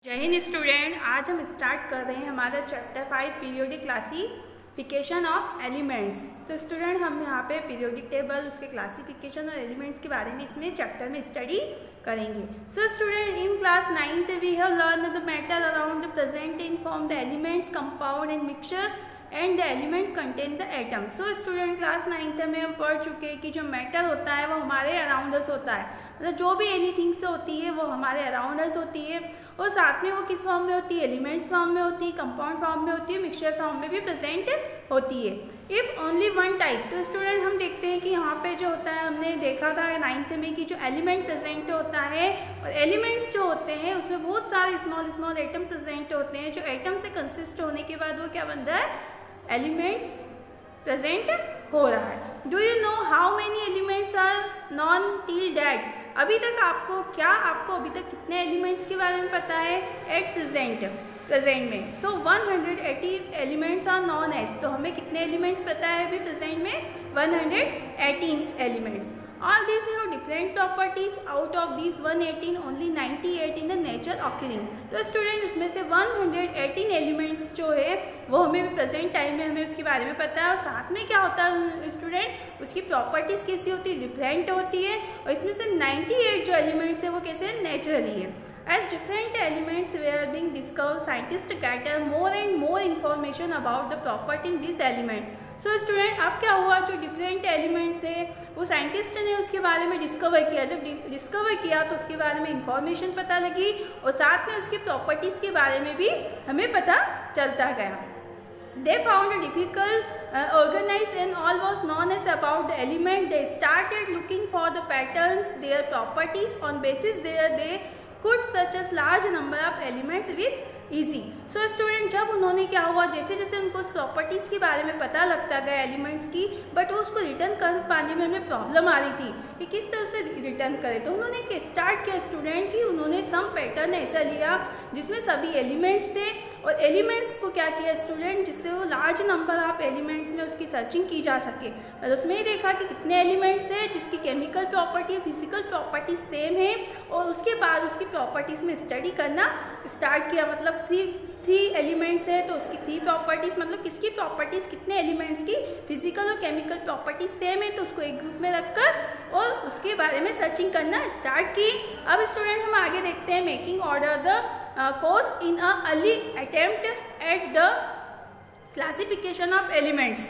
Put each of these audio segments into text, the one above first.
जय हिंद स्टूडेंट। आज हम स्टार्ट कर रहे हैं हमारा chapter 5 periodic classification of elements. तो स्टूडेंट हम यहाँ पे पीरियोडिक टेबल, उसके क्लासिफिकेशन और एलिमेंट्स के बारे में इसमें चैप्टर में स्टडी करेंगे। So student, in class 9th we have learn the matter around the present in form the elements, compound and mixture and the element contain the atom. So student, class 9th में हम पढ़ चुके हैं कि जो matter होता है वो हमारे अराउंडस होता है, मतलब जो भी एनीथिंग से होती है वो हमारे अराउंडस होती है, और साथ में वो किस फॉर्म में होती है, एलिमेंट्स फॉर्म में होती है, कंपाउंड फॉर्म में होती है, मिक्सचर फॉर्म में भी प्रेजेंट होती है। इफ ओनली वन टाइप, तो स्टूडेंट हम देखते हैं कि यहाँ पे जो होता है, हमने देखा था 9th में कि जो एलिमेंट प्रेजेंट होता है और एलिमेंट्स जो होते हैं उसमें बहुत सारे स्मॉल स्मॉल एटम प्रेजेंट होते हैं। जो एटम से कंसिस्ट होने के बाद वो क्या बन रहा है, एलिमेंट्स प्रेजेंट हो रहा है। Do you know how many elements are known till that? अभी तक आपको अभी तक कितने एलिमेंट्स के बारे में पता है एट प्रेजेंट में? सो 180 एलिमेंट्स आर नॉन एज। तो हमें कितने एलिमेंट्स पता है अभी प्रेजेंट में? 118 elements. All this have different properties. Out of this 118 only 98 in the nature occurring. तो स्टूडेंट, उसमें से 118 एलिमेंट्स जो है वो हमें प्रेजेंट टाइम में हमें उसके बारे में पता है। और साथ में क्या होता है स्टूडेंट, उसकी प्रॉपर्टीज कैसी होती है, डिफरेंट होती है। और इसमें से 98 जो एलिमेंट्स है वो कैसे, नेचुरली है। As different elements were being discovered, scientists gather more and more information about the property in this element. So student, अब क्या हुआ, जो डिफरेंट एलिमेंट्स थे वो साइंटिस्ट ने उसके बारे में डिस्कवर किया। जब डिस्कवर किया तो उसके बारे में इंफॉर्मेशन पता लगी और साथ में उसकी प्रॉपर्टीज़ के बारे में भी हमें पता चलता गया। They found it difficult, organized and all was known as about the element. They started looking for the patterns, their properties. On basis there they could such as large number of elements with easy. So student, जब उन्होंने क्या हुआ, जैसे जैसे उनको उस properties के बारे में पता लगता गया एलिमेंट्स की, बट वो उसको रिटर्न कर पाने में उन्हें प्रॉब्लम आ रही थी कि किस तरह से रिटर्न करें। तो उन्होंने स्टार्ट किया स्टूडेंट कि उन्होंने सम पैटर्न ऐसा लिया जिसमें सभी एलिमेंट्स थे, और एलिमेंट्स को क्या किया स्टूडेंट, जिससे वो लार्ज नंबर ऑफ एलिमेंट्स में उसकी सर्चिंग की जा सके। और उसमें ही देखा कि कितने एलिमेंट्स हैं जिसकी chemical property, physical property same है, और उसके बाद उसकी प्रॉपर्टीज़ में स्टडी करना स्टार्ट किया। मतलब थ्री एलिमेंट्स है तो उसकी 3 प्रॉपर्टीज़, मतलब किसकी प्रॉपर्टीज़, कितने एलिमेंट्स की फिजिकल और केमिकल प्रॉपर्टीज सेम है, तो उसको एक ग्रुप में रखकर और उसके बारे में सर्चिंग करना स्टार्ट की। अब स्टूडेंट हम आगे देखते हैं, making order the course in a early attempt at the classification of elements.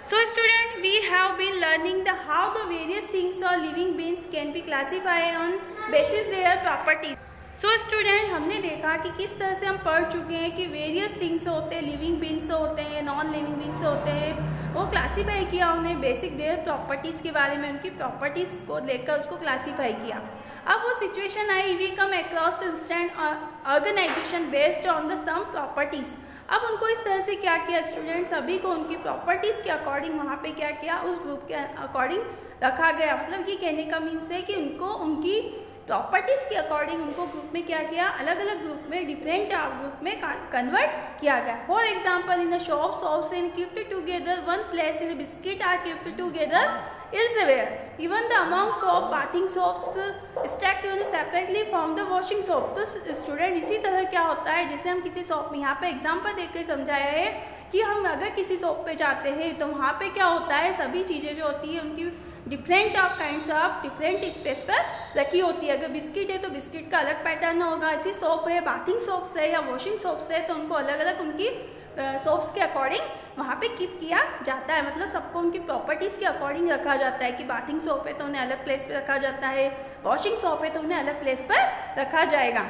So student, we have been learning the how the various things or living beings can be classified on basis their properties. So student, हमने देखा कि किस तरह से हम पढ़ चुके हैं कि वेरियस थिंग्स होते हैं, लिविंग बींग्स होते हैं, नॉन लिविंग बींग्स होते हैं, वो क्लासीफाई किया उन्हें बेसिक देयर प्रॉपर्टीज़ के बारे में, उनकी प्रॉपर्टीज़ को लेकर उसको क्लासीफाई किया। अब वो सिचुएशन आई, we come across instant organisation based on the some properties. अब उनको इस तरह से क्या किया स्टूडेंट, सभी को उनकी प्रॉपर्टीज़ के अकॉर्डिंग वहाँ पे क्या किया, उस ग्रुप के अकॉर्डिंग रखा गया। मतलब ये कहने का मीन्स है कि उनको उनकी प्रॉपर्टीज़ के अकॉर्डिंग उनको ग्रुप में क्या किया, अलग अलग ग्रुप में, डिफरेंट ग्रुप में कन्वर्ट किया गया। For example, in a shops and keeped together one place, in biscuit are keeped together elsewhere. Even the among soap, bathing soaps stacked separately from the washing soap. तो student, इसी तरह क्या होता है, जैसे हम किसी शॉप में, यहाँ पे एग्जांपल देकर समझाया है कि हम अगर किसी शॉप पे जाते हैं तो वहाँ पे क्या होता है, सभी चीज़ें जो होती है उनकी different of kinds of different space पर रखी होती है। अगर बिस्किट है तो बिस्किट का अलग पैटर्न होगा, इसी सोप है, बाथिंग सोप्स है या वॉशिंग सोप्स है तो उनको अलग अलग उनकी सोप्स के अकॉर्डिंग वहाँ पे कीप किया जाता है। मतलब सबको उनकी प्रॉपर्टीज़ के अकॉर्डिंग रखा जाता है कि बाथिंग सोप है तो उन्हें अलग प्लेस पे रखा जाता है, वॉशिंग सोप है तो उन्हें अलग प्लेस पर रखा जाएगा।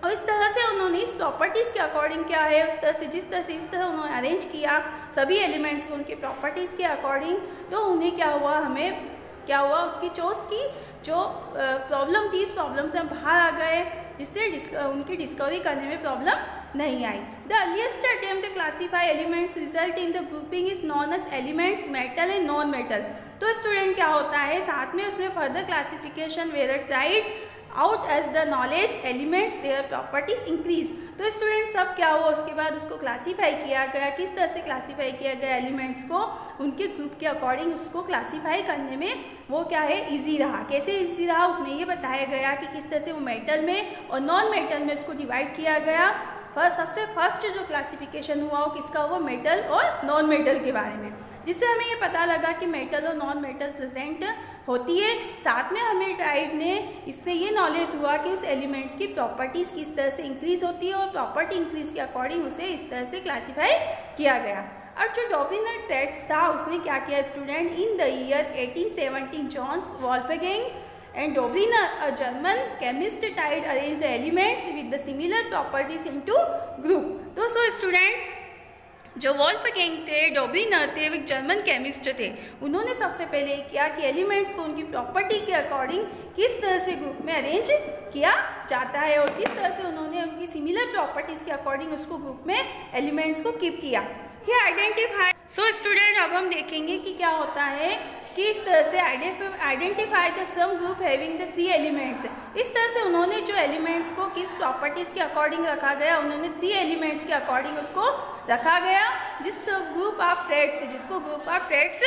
और इस तरह से उन्होंने इस प्रॉपर्टीज़ के अकॉर्डिंग क्या है, उस तरह से इस तरह उन्होंने अरेंज किया सभी एलिमेंट्स को उनकी प्रॉपर्टीज़ के अकॉर्डिंग। तो उन्हें क्या हुआ, हमें क्या हुआ, उसकी चॉइस की जो प्रॉब्लम थी, इस प्रॉब्लम से हम बाहर आ गए, जिससे उनकी डिस्कवरी करने में प्रॉब्लम नहीं आई। The earliest attempt to classify elements result in the grouping is known as elements, metal and non metal. तो स्टूडेंट क्या होता है, साथ में उसमें further classification were tried out as the knowledge elements their properties increase. तो student सब क्या हुआ, उसके बाद उसको क्लासीफाई किया गया। किस तरह से क्लासीफाई किया गया, एलिमेंट्स को उनके ग्रुप के अकॉर्डिंग उसको क्लासीफाई करने में वो क्या है, ईजी रहा। कैसे ईजी रहा, उसमें ये बताया गया कि किस तरह से वो मेटल में और नॉन मेटल में उसको डिवाइड किया गया। सबसे फर्स्ट जो क्लासिफिकेशन हुआ वो किसका हुआ, मेटल और नॉन मेटल के बारे में, जिससे हमें ये पता लगा कि मेटल और नॉन मेटल प्रेजेंट होती है। साथ में हमें ट्राइब ने इससे ये नॉलेज हुआ कि उस एलिमेंट्स की प्रॉपर्टीज़ किस तरह से इंक्रीज होती है और प्रॉपर्टी इंक्रीज के अकॉर्डिंग उसे इस तरह से क्लासीफाई किया गया। और जो डॉब्लिनर टेक्स्ट था उसने क्या किया student, in the year 1817 Johann Wolfgang and Dobliner, a German chemist, tried arrange the elements with the similar properties into group। तो सो स्टूडेंट जो वॉल्फगैंग थे, डॉब्लिनर थे, एक जर्मन केमिस्ट थे, उन्होंने सबसे पहले किया कि एलिमेंट्स को उनकी प्रॉपर्टी के अकॉर्डिंग किस तरह से ग्रुप में अरेंज किया जाता है और किस तरह से उन्होंने उनकी सिमिलर प्रॉपर्टीज के अकॉर्डिंग उसको ग्रुप में एलिमेंट्स को कीप किया। ये आइडेंटिफाई। सो स्टूडेंट अब हम देखेंगे कि क्या होता है कि इस तरह से identify the some group having the 3 elements. इस तरह से उन्होंने जो एलिमेंट्स को किस प्रॉपर्टीज के अकॉर्डिंग रखा गया, उन्होंने 3 एलिमेंट्स के अकॉर्डिंग उसको रखा गया, जिसको group of triads.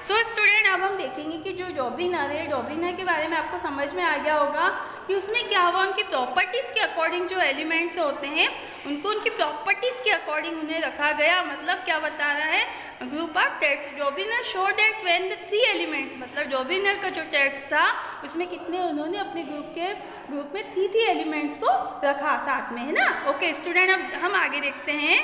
So student अब हम देखेंगे कि जो डॉब्लिनर है, डॉब्लिनर के बारे में आपको समझ में आ गया होगा कि उसमें क्या हुआ, उनकी प्रॉपर्टीज के अकॉर्डिंग जो एलिमेंट्स होते हैं उनको उनकी प्रॉपर्टीज के अकॉर्डिंग उन्हें रखा गया। मतलब क्या बता रहा है, group of text Dobereiner show that when the 3 elements, मतलब डॉब्लिनर का जो टेक्स्ट था उसमें कितने उन्होंने अपने ग्रुप में 3 एलिमेंट्स को रखा साथ में, है ना। ओके स्टूडेंट अब हम आगे देखते हैं।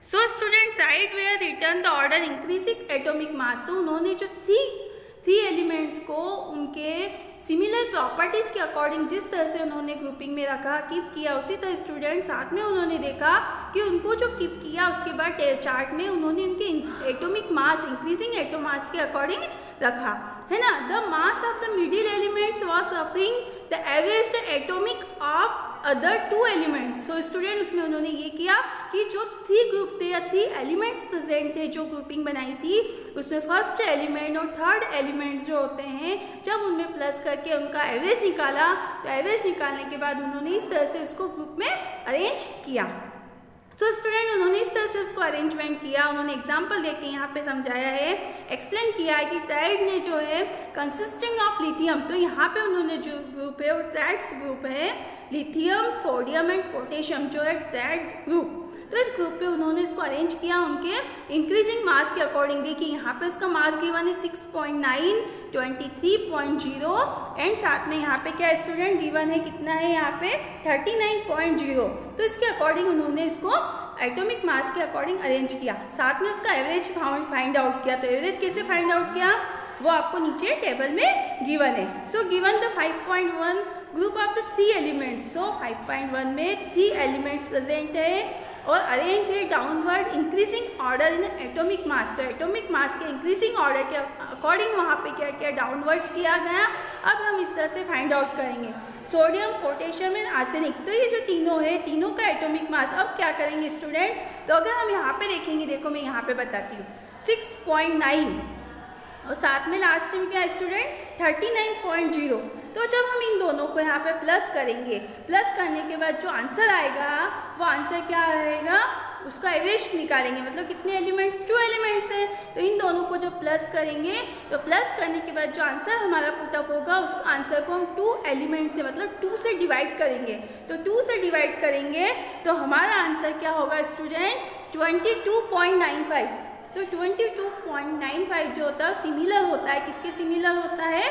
So student right where return the order increasing atomic mass. तो उन्होंने जो 3 एलिमेंट्स को उनके सिमिलर प्रॉपर्टीज के अकॉर्डिंग जिस तरह से उन्होंने ग्रुपिंग में रखा, कीप किया, उसी तरह स्टूडेंट साथ में उन्होंने देखा कि उनको जो कीप किया उसके बाद चार्ट में उन्होंने उनके एटॉमिक मास, इंक्रीजिंग एटॉमिक मास के अकॉर्डिंग रखा, है ना। The mass of the middle elements was suffering the average atomic of other 2 elements. So student उसमें उन्होंने ये किया कि जो 3 ग्रुप थे या 3 एलिमेंट्स प्रेजेंट थे, जो ग्रुपिंग बनाई थी उसमें फर्स्ट एलिमेंट और थर्ड एलिमेंट्स जो होते हैं, जब उनमें प्लस करके उनका एवरेज निकाला, तो एवरेज निकालने के बाद उन्होंने इस तरह से उसको ग्रुप में अरेंज किया। तो स्टूडेंट उन्होंने इस तरह से उसको अरेंजमेंट किया, उन्होंने एग्जाम्पल देके यहाँ पे समझाया है, एक्सप्लेन किया है कि ट्राइड ने जो है कंसिस्टिंग ऑफ लिथियम, तो यहाँ पे उन्होंने जो ग्रुप है वो ट्राइड्स ग्रुप है, लिथियम, सोडियम एंड पोटेशियम जो है ट्राइड ग्रुप। तो इस ग्रुप पे उन्होंने इसको अरेंज किया उनके इंक्रीजिंग मास के अकॉर्डिंग। देखिए यहाँ पे उसका मास गिवन है 6.9, 23.0 एंड साथ में यहाँ पे क्या स्टूडेंट गिवन है, कितना है यहाँ पे 39.0। तो इसके अकॉर्डिंग उन्होंने इसको एटॉमिक मास के अकॉर्डिंग अरेंज किया, साथ में उसका एवरेज फाइंड आउट किया। तो एवरेज कैसे फाइंड आउट किया वो आपको नीचे टेबल में गिवन है। So given the 5.1 group of the 3 elements. So 5.1 में 3 एलिमेंट्स प्रेजेंट है और अरेंज है downward increasing order in atomic mass. तो एटॉमिक मास के इंक्रीजिंग ऑर्डर के अकॉर्डिंग वहाँ पे क्या किया, डाउनवर्ड्स किया गया। अब हम इस तरह से फाइंड आउट करेंगे सोडियम, पोटेशियम एंड आर्सेनिक। तो ये जो तीनों है, तीनों का एटॉमिक मास। अब क्या करेंगे स्टूडेंट, तो अगर हम यहाँ पे देखेंगे, देखो मैं यहाँ पे बताती हूँ 6.9 और साथ में लास्ट में क्या स्टूडेंट 39.0। तो जब हम इन दोनों को यहाँ पे प्लस करेंगे, प्लस करने के बाद जो आंसर आएगा वो आंसर क्या रहेगा, उसका एवरेज निकालेंगे। मतलब कितने एलिमेंट्स, 2 एलिमेंट्स हैं, तो इन दोनों को जब प्लस करेंगे तो प्लस करने के बाद जो आंसर हमारा पुटअप होगा उस आंसर को हम 2 एलिमेंट से, मतलब 2 से डिवाइड करेंगे। तो 2 से डिवाइड करेंगे तो हमारा आंसर क्या होगा स्टूडेंट 22.95। तो 22.95 जो होता है सिमिलर होता है, किसके सिमिलर होता है,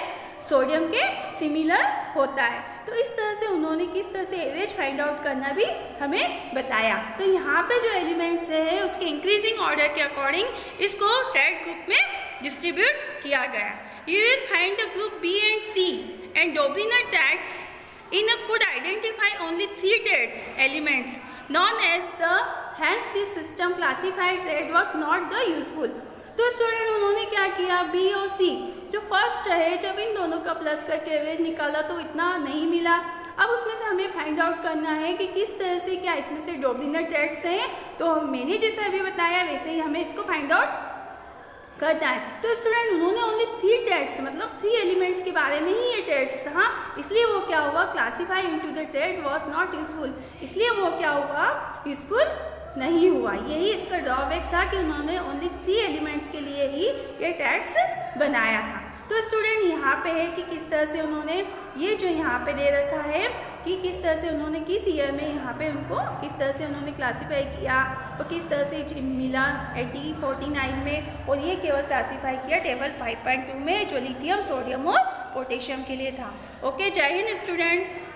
सोडियम के सिमिलर होता है। तो इस तरह से उन्होंने किस तरह से एवरेज फाइंड आउट करना भी हमें बताया। तो यहाँ पे जो एलिमेंट्स है उसके इंक्रीजिंग ऑर्डर के अकॉर्डिंग इसको ट्राइड ग्रुप में डिस्ट्रीब्यूट किया गया। You will find the group B and C and Dobereiner tags in could identify only 3 traits elements known as the, hence this system classified trait was not the useful। तो student उन्होंने क्या किया, B और सी जो first है, जब इन दोनों का प्लस करके एवरेज निकाला तो इतना नहीं मिला। अब उसमें से हमें फाइंड आउट करना है कि किस तरह से, क्या इसमें से डॉब्लिनर ट्रेड्स हैं। तो मैंने जैसे अभी बताया वैसे ही हमें इसको फाइंड आउट करना है। तो स्टूडेंट उन्होंने ओनली 3 ट्रेड्स मतलब 3 एलिमेंट्स के बारे में ही ये ट्रेड्स था, इसलिए वो क्या हुआ, classify into the trade was not useful, इसलिए वो क्या हुआ, यूजफुल नहीं हुआ। यही इसका ड्रॉबैक था कि उन्होंने ओनली 3 एलिमेंट्स के लिए ही ये ट्रेड्स बनाया था। तो स्टूडेंट यहाँ पे है कि किस तरह से उन्होंने ये जो यहाँ पे दे रखा है कि किस तरह से उन्होंने किस ईयर में यहाँ पे उनको किस तरह से उन्होंने क्लासीफाई किया और किस तरह से मिला 1849 में, और ये केवल क्लासीफाई किया टेबल 5.2 में जो लिथियम, सोडियम और पोटेशियम के लिए था। ओके, जय हिंद स्टूडेंट।